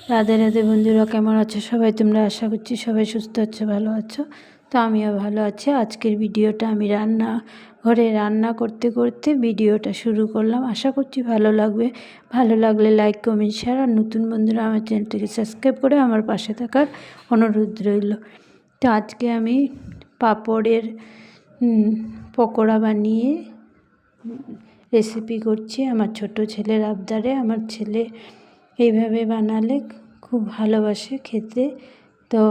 রাধে রাধে বন্ধুরা, কেমন আছো সবাই? তোমরা আশা করছি সবাই সুস্থ আছো, ভালো আছো। তো আমিও ভালো আছি। আজকের ভিডিওটা আমি ঘরে রান্না করতে করতে ভিডিওটা শুরু করলাম। আশা করছি ভালো লাগবে। ভালো লাগলে লাইক, কমেন্ট, শেয়ার, আর নতুন বন্ধুরা আমার চ্যানেলটিকে সাবস্ক্রাইব করে আমার পাশে থাকার অনুরোধ রইল। তো আজকে আমি পাঁপড়ের পকোড়া বানিয়ে রেসিপি করছি আমার ছোট ছেলের আবদারে। আমার ছেলে এইভাবে বানালে খুব ভালোবাসে খেতে। তো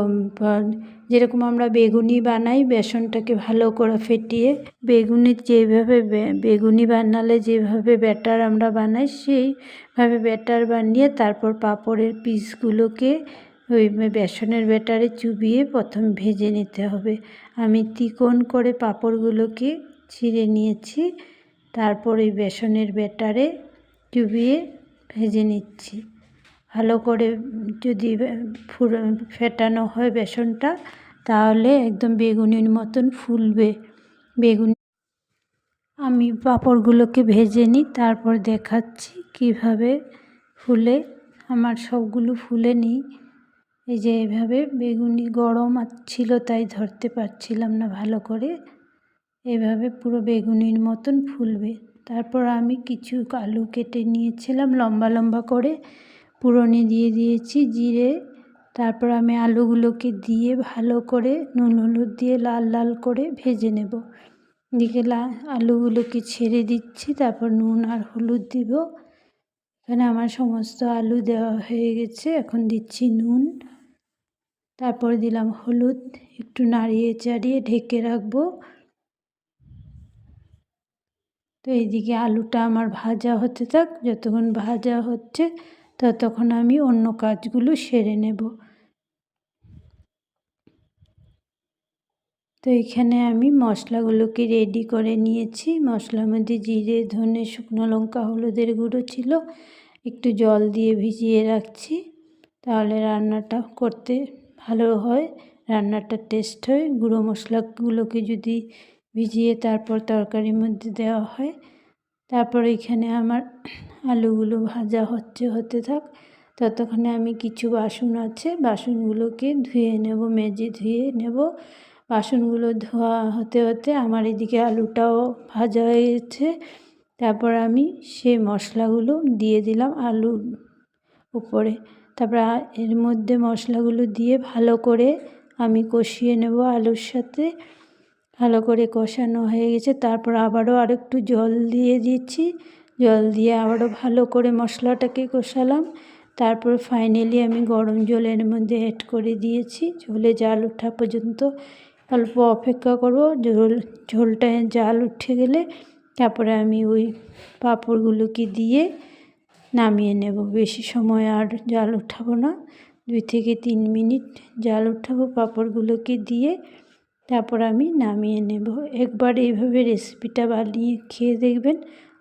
যেরকম আমরা বেগুনি বানাই, বেসনটাকে ভালো করে ফেটিয়ে বেগুনির যেভাবে বেগুনি বানালে যেভাবে ব্যাটার আমরা বানাই, সেইভাবে ব্যাটার বানিয়ে তারপর পাঁপড়ের পিসগুলোকে ওই বেসনের ব্যাটারে চুবিয়ে প্রথম ভেজে নিতে হবে। আমি চিকন করে পাঁপড়গুলোকে ছিঁড়ে নিয়েছি, তারপর এই বেসনের ব্যাটারে চুবিয়ে ভেজে নিচ্ছি। ভালো করে যদি ফেটানো হয় বেসনটা, তাহলে একদম বেগুনির মতন ফুলবে। আমি পাঁপড়গুলোকে ভেজে নিই, তারপর দেখাচ্ছি কিভাবে ফুলে। আমার সবগুলো ফুলে নিই। এই যে এইভাবে বেগুনি গরম ছিল তাই ধরতে পারছিলাম না ভালো করে। এভাবে পুরো বেগুনির মতন ফুলবে। তারপর আমি কিছু আলু কেটে নিয়েছিলাম লম্বা লম্বা করে, পুরনি দিয়ে দিয়েছি জিরে। তারপর আমি আলুগুলোকে দিয়ে ভালো করে নুন হলুদ দিয়ে লাল লাল করে ভেজে নেব। দিকে আলুগুলোকে ছেড়ে দিচ্ছি, তারপর নুন আর হলুদ দিব। এখানে আমার সমস্ত আলু দেওয়া হয়ে গেছে। এখন দিচ্ছি নুন, তারপর দিলাম হলুদ। একটু নাড়িয়ে চাড়িয়ে ঢেকে রাখবো। তো এইদিকে আলুটা আমার ভাজা হতে থাক। যতক্ষণ ভাজা হচ্ছে ততক্ষণ আমি অন্য কাজগুলো সেরে নেব। তো এখানে আমি মশলাগুলোকে রেডি করে নিয়েছি। মশলার মধ্যে জিরে, ধনে, শুকনো লঙ্কা, হলুদের গুঁড়ো ছিল। একটু জল দিয়ে ভিজিয়ে রাখছি, তাহলে রান্নাটা করতে ভালো হয়, রান্নাটা টেস্ট হয়। গুঁড়ো মশলাগুলোকে যদি ভিজিয়ে তারপর তরকারির মধ্যে দেওয়া হয়। তারপর এখানে আমার আলুগুলো ভাজা হতে থাক। ততক্ষণে আমি কিছু বাসন আছে, বাসনগুলোকে ধুয়ে নেব, মেজে ধুয়ে নেব। বাসনগুলো ধোয়া হতে হতে আমার এদিকে আলুটাও ভাজা হয়ে গেছে। তারপর আমি সেই মশলাগুলো দিয়ে দিলাম আলুর উপরে। তারপর এর মধ্যে মশলাগুলো দিয়ে ভালো করে আমি কষিয়ে নেব আলুর সাথে। ভালো করে কষানো হয়ে গেছে, তারপর আবারও আরেকটু জল দিয়ে দিচ্ছি। জল দিয়ে আবারও ভালো করে মশলাটাকে কষালাম। তারপর ফাইনালি আমি গরম জলের মধ্যে অ্যাড করে দিয়েছি। ঝোলে জাল ওঠা পর্যন্ত অল্প অপেক্ষা করব। ঝোলটায় জাল উঠে গেলে তারপরে আমি ওই পাঁপড়গুলোকে দিয়ে নামিয়ে নেব। বেশি সময় আর জাল উঠাবো না, 2 থেকে 3 মিনিট জাল উঠাবো পাঁপড়গুলোকে দিয়ে, তারপর আমি নামিয়ে নেব। একবার এইভাবে রেসিপিটা বানিয়ে খেয়ে দেখবেন,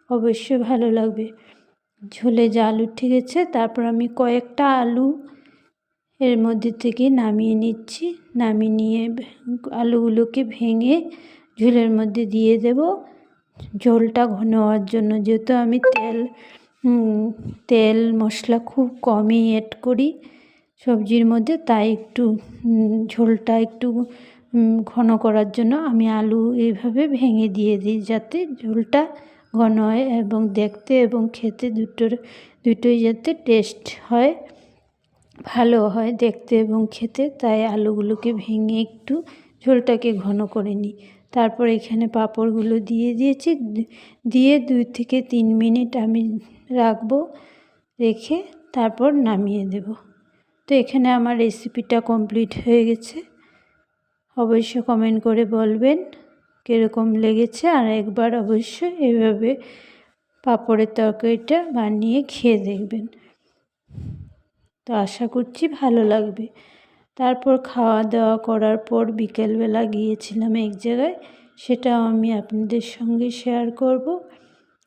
অবশ্যই ভালো লাগবে। ঝোলে জাল উঠে গেছে, তারপর আমি কয়েকটা আলু এর মধ্যে থেকে নামিয়ে নিচ্ছি। নামিয়ে নিয়ে আলুগুলোকে ভেঙে ঝোলের মধ্যে দিয়ে দেব ঝোলটা ঘন হওয়ার জন্য। যেহেতু আমি তেল মশলা খুব কমই অ্যাড করি সবজির মধ্যে, তাই একটু ঝোলটা একটু ঘন করার জন্য আমি আলু এইভাবে ভেঙে দিয়ে দিই, যাতে ঝোলটা ঘন হয় এবং দেখতে এবং খেতে দুটোই যাতে টেস্ট হয়, ভালো হয় দেখতে এবং খেতে। তাই আলুগুলোকে ভেঙে একটু ঝোলটাকে ঘন করে নিই। তারপর এখানে পাঁপড়গুলো দিয়ে দিয়েছি, দিয়ে 2 থেকে 3 মিনিট আমি রাখবো, রেখে তারপর নামিয়ে দেব। তো এখানে আমার রেসিপিটা কমপ্লিট হয়ে গেছে। অবশ্যই কমেন্ট করে বলবেন কীরকম লেগেছে, আর একবার অবশ্যই এভাবে পাঁপড়ের তরকারিটা বানিয়ে খেয়ে দেখবেন। তো আশা করছি ভালো লাগবে। তারপর খাওয়া দাওয়া করার পর বিকেলবেলা গিয়েছিলাম এক জায়গায়, সেটাও আমি আপনাদের সঙ্গে শেয়ার করব,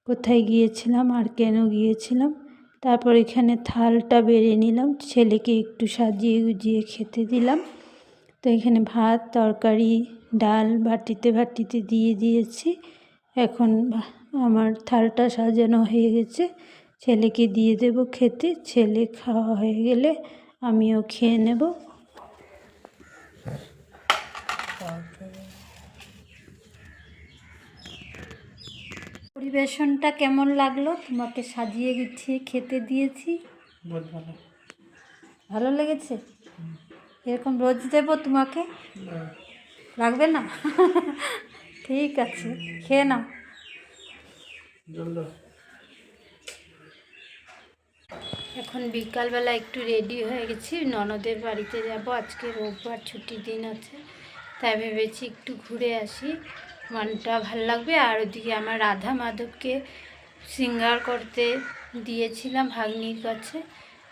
কোথায় গিয়েছিলাম আর কেন গিয়েছিলাম। তারপর এখানে থালটা বেড়ে নিলাম, ছেলেকে একটু সাজিয়ে গুজিয়ে খেতে দিলাম। তো এখানে ভাত, তরকারি, ডাল বাটিতে দিয়ে দিয়েছি। এখন আমার থালটা সাজানো হয়ে গেছে, ছেলেকে দিয়ে দেব খেতে। ছেলে খাওয়া হয়ে গেলে আমিও খেয়ে নেব। পরিবেশনটা কেমন লাগলো? তোমাকে সাজিয়ে গুছিয়ে খেতে দিয়েছি। ভালো লেগেছে? এরকম রোজ দেব তোমাকে? লাগবে না? ঠিক আছে, খেয়ে নাও। এখন বিকালবেলা একটু রেডি হয়ে গেছি, ননদের বাড়িতে যাব। আজকে রোববার, ছুটির দিন আছে, তাই ভেবেছি একটু ঘুরে আসি, মনটা ভালো লাগবে। আর ওদিকে আমার রাধা মাধবকে শৃঙ্গার করতে দিয়েছিলাম ভাগ্নির কাছে,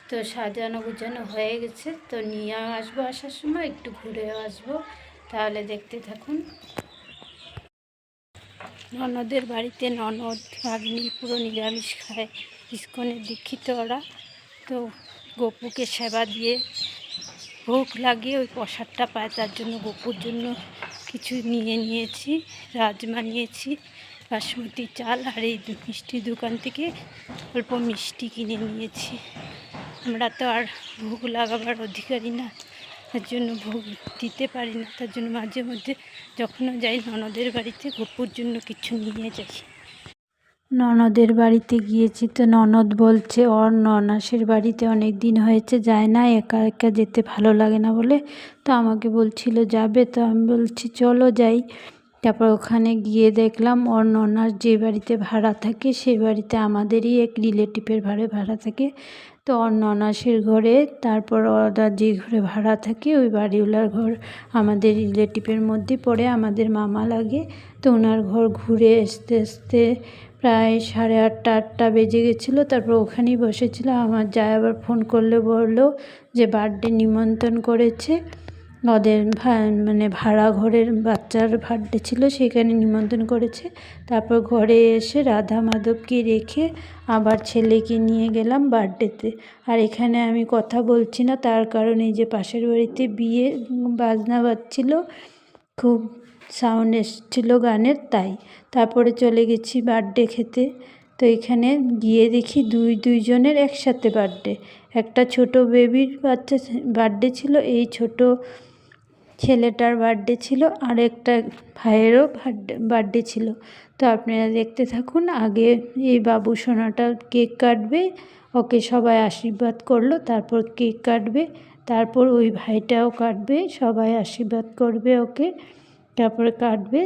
তো সাজানো গুছানো হয়ে গেছে, তো নিয়ে আসবো, আসার সময় একটু ঘুরেও আসবো। তাহলে দেখতে থাকুন। ননদের বাড়িতে ননদ ভাগ্নি পুরো নিরামিষ খায়, ইস্কনের দীক্ষিত ওরা। তো গপুকে সেবা দিয়ে ভোগ লাগিয়ে ওই প্রসাদটা পায়, তার জন্য গপুর জন্য কিছু নিয়েছি। রাজমা নিয়েছি, বাসমতি চাল, আর এই মিষ্টির দোকান থেকে অল্প মিষ্টি কিনে নিয়েছি। আমরা তো আর ভোগ লাগাবার অধিকারী না, তার জন্য ভোগ দিতে পারি না। তার জন্য মাঝে মধ্যে যখনও যাই ননদের বাড়িতে গপুর জন্য কিছু নিয়ে যাই। ননদের বাড়িতে গিয়েছি, তো ননদ বলছে ওর ননাসের বাড়িতে অনেক দিন হয়েছে যায় না, একা একা যেতে ভালো লাগে না বলে, তো আমাকে বলছিল যাবে, তো আমি বলছি চলো যাই। তারপর ওখানে গিয়ে দেখলাম ওর ননাস যে বাড়িতে ভাড়া থাকে সেই বাড়িতে আমাদেরই এক রিলেটিভের ভাড়া থাকে। তো ওর ননাসের ঘরে, তারপর ওরা যে ঘরে ভাড়া থাকে ওই বাড়িওয়ালার ঘর আমাদের রিলেটিভের মধ্যে পড়ে, আমাদের মামা লাগে। তো ওনার ঘর ঘুরে আসতে আসতে প্রায় 8:30 বেজে গেছিলো। তারপর ওখানেই বসেছিল। আমার জামাই আবার ফোন করলে বললো যে বার্থডে নিমন্ত্রণ করেছে, ওদের মানে ভাড়া ঘরের বাচ্চার বার্থডে ছিল, সেখানে নিমন্ত্রণ করেছে। তারপর ঘরে এসে রাধা মাধবকে রেখে আবার ছেলেকে নিয়ে গেলাম বার্থডেতে। আর এখানে আমি কথা বলছি না, তার কারণ এই যে পাশের বাড়িতে বিয়ে বাজনা বাজছিল, খুব সাউন্ড এসেছিলো গানের, তাই। তারপরে চলে গেছি বার্থডে খেতে। তো এখানে গিয়ে দেখি দুইজনের একসাথে বার্থডে। একটা ছোট বেবির বাচ্চা বার্থডে ছিল, এই ছোট ছেলেটার বার্থডে ছিল, আর একটা ভাইয়েরও বার্থডে ছিল। তো আপনারা দেখতে থাকুন। আগে এই বাবু সোনাটা কেক কাটবে, ওকে সবাই আশীর্বাদ করলো, তারপর কেক কাটবে, তারপর ওই ভাইটাও কাটবে, সবাই আশীর্বাদ করবে ওকে, তারপরে কাটবে।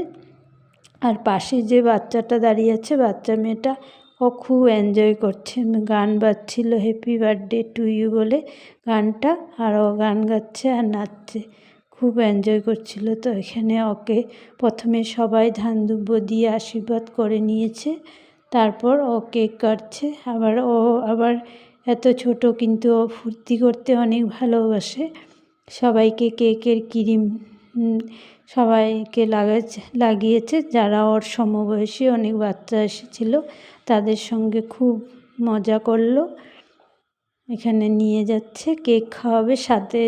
আর পাশে যে বাচ্চাটা দাঁড়িয়ে আছে, বাচ্চা মেয়েটা, ও খুব এনজয় করছে, গান বাজছিল হ্যাপি বার্থডে টু ইউ বলে গানটা, আর ও গান গাচ্ছে আর নাচছে, খুব এনজয় করছিল। তো এখানে ওকে প্রথমে সবাই ধান দুব্য দিয়ে আশীর্বাদ করে নিয়েছে, তারপর ও কেক কাটছে। আবার এত ছোট কিন্তু ও ফুর্তি করতে অনেক ভালোবাসে। সবাইকে কেকের ক্রিম সবাইকে লাগিয়েছে, যারা ওর সমবয়সী অনেক বাচ্চা এসেছিল, তাদের সঙ্গে খুব মজা করলো। এখানে নিয়ে যাচ্ছে, কেক খাওয়াবে, সাথে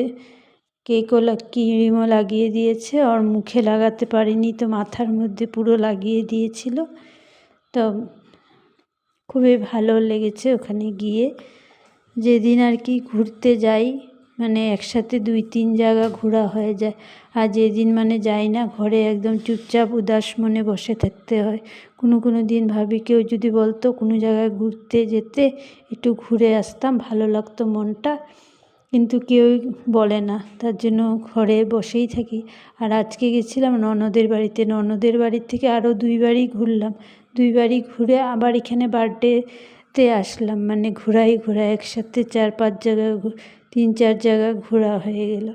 কেকও ক্রিমও লাগিয়ে দিয়েছে। ওর মুখে লাগাতে পারিনি, তো মাথার মধ্যে পুরো লাগিয়ে দিয়েছিল। তো খুবই ভালো লেগেছে ওখানে গিয়ে। যেদিন আর কি ঘুরতে যাই, মানে একসাথে 2-3 জায়গা ঘোরা হয়ে যায়। আর যেদিন মানে যাই না, ঘরে একদম চুপচাপ উদাস মনে বসে থাকতে হয়। কোনো দিন ভাবি কেউ যদি বলতো কোনো জায়গায় ঘুরতে যেতে, একটু ঘুরে আসতাম, ভালো লাগতো মনটা, কিন্তু কেউই বলে না, তার জন্য ঘরে বসেই থাকি। আর আজকে গেছিলাম ননদের বাড়িতে, ননদের বাড়ির থেকে আরও 2 বাড়ি ঘুরলাম। 2 বাড়ি ঘুরে আবার এখানে বার্থডেতে আসলাম, মানে ঘোরা একসাথে 4-5 জায়গা 3-4 জায়গা ঘোরা হয়ে গেল।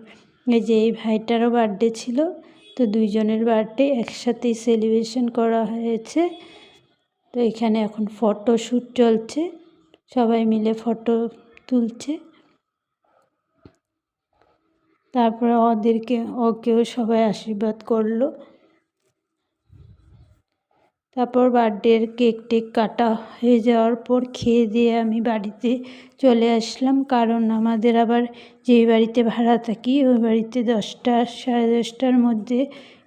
এই যে এই ভাইটারও বার্থডে ছিল, তো দুইজনের বার্থডে একসাথেই সেলিব্রেশন করা হয়েছে। তো এখানে এখন ফটোশ্যুট চলছে, সবাই মিলে ফটো তুলছে। তারপরে ওকেও সবাই আশীর্বাদ করলো। তারপর বার্থডের কেক টেক কাটা হয়ে যাওয়ার পর খেয়ে দিয়ে আমি বাড়িতে চলে আসলাম, কারণ আমাদের আবার যেই বাড়িতে ভাড়া থাকি ওই বাড়িতে 10টা 10:30টার মধ্যে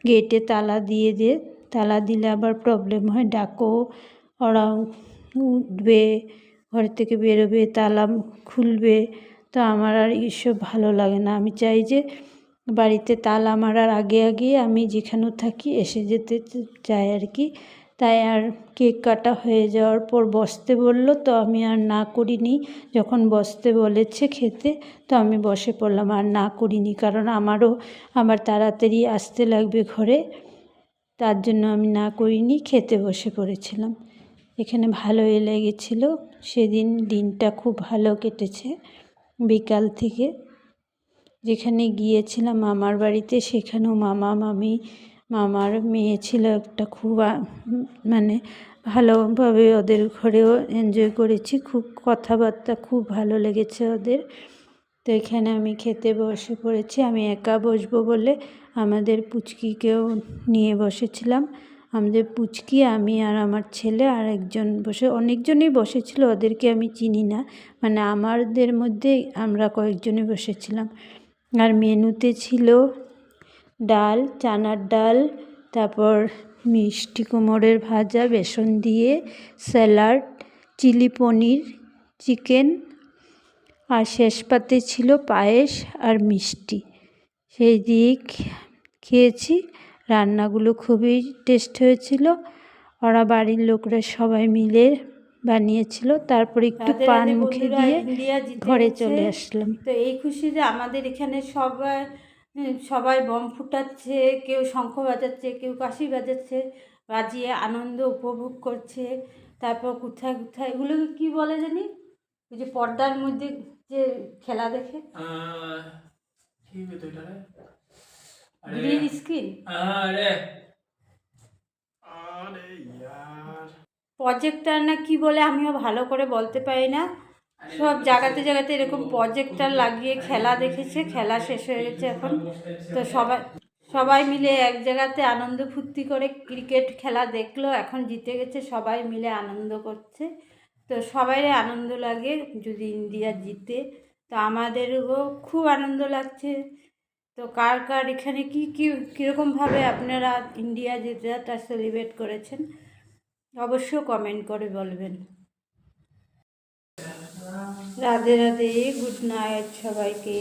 গেটে তালা দিয়ে দেয়। তালা দিলে আবার প্রবলেম হয়, ডাকো, ওরা উঠবে, ঘর থেকে বেরোবে, তালা খুলবে, তো আমার আর এইসব ভালো লাগে না। আমি চাই যে বাড়িতে তালা মারার আগে আগে আমি যেখানেও থাকি এসে যেতে চাই আর কি। তাই আর কেক কাটা হয়ে যাওয়ার পর বসতে বলল, তো আমি আর না করিনি। যখন বসতে বলেছে খেতে, তো আমি বসে পড়লাম, আর না করিনি, কারণ আমার তাড়াতাড়ি আসতে লাগবে ঘরে, তার জন্য আমি না করিনি, খেতে বসে পড়েছিলাম। এখানে ভালোই লেগেছিলো, সেদিন দিনটা খুব ভালো কেটেছে। বিকাল থেকে যেখানে গিয়েছিলাম মামার বাড়িতে, সেখানেও মামার মেয়ে ছিল একটা, খুব মানে ভালোভাবে ওদের ঘরেও এনজয় করেছি, খুব কথাবার্তা খুব ভালো লেগেছে ওদের। তো এখানে আমি খেতে বসে পড়েছি। আমি একা বসবো বলে আমাদের পুচকিকেও নিয়ে বসেছিলাম। আমাদের পুচকি, আমি আর আমার ছেলে আর একজন বসে, অনেকজনই বসেছিল, ওদেরকে আমি চিনি না, মানে আমাদের মধ্যে আমরা কয়েকজনই বসেছিলাম। আর মেনুতে ছিল ডাল, চানার ডাল, তারপর মিষ্টি কুমড়োর ভাজা বেসন দিয়ে, স্যালাড, চিলি পনির, চিকেন, আর শেষ পাতে ছিল পায়েস আর মিষ্টি। সেই দিয়ে খেয়েছি। রান্নাগুলো খুবই টেস্ট হয়েছিল। ওরা বাড়ির লোকরা সবাই মিলে বানিয়েছিল। তারপরে একটু পান মুখে দিয়ে ঘরে চলে আসলাম। তো এই খুশিতে আমাদের এখানে সবাই বম ফুটাচ্ছে, কেউ শঙ্খ বাজাচ্ছে, কেউ কাশি বাজাচ্ছে, বাজিয়ে আনন্দ উপভোগ করছে। তারপর কোথায় কোথায় এগুলোকে কী বলে জানি, ওই যে পর্দার মধ্যে যে খেলা দেখে, গ্রিন স্ক্রিন, প্রজেক্টর না কি বলে, আমিও ভালো করে বলতে পারি না। সব জায়গাতে জায়গাতে এরকম প্রজেক্টর লাগিয়ে খেলা দেখেছে, খেলা শেষ হয়ে গেছে এখন। তো সবাই মিলে এক জায়গাতে আনন্দ ফুর্তি করে ক্রিকেট খেলা দেখলো, এখন জিতে গেছে, সবাই মিলে আনন্দ করছে। তো সবাইরই আনন্দ লাগে যদি ইন্ডিয়া জিতে, তো আমাদেরও খুব আনন্দ লাগছে। তো কার কার এখানে কীরকমভাবে আপনারা ইন্ডিয়া জেতাটা সেলিব্রেট করেছেন অবশ্য কমেন্ট করে বলবেন। রাধে রাধে, গুড নাইট সবাইকে।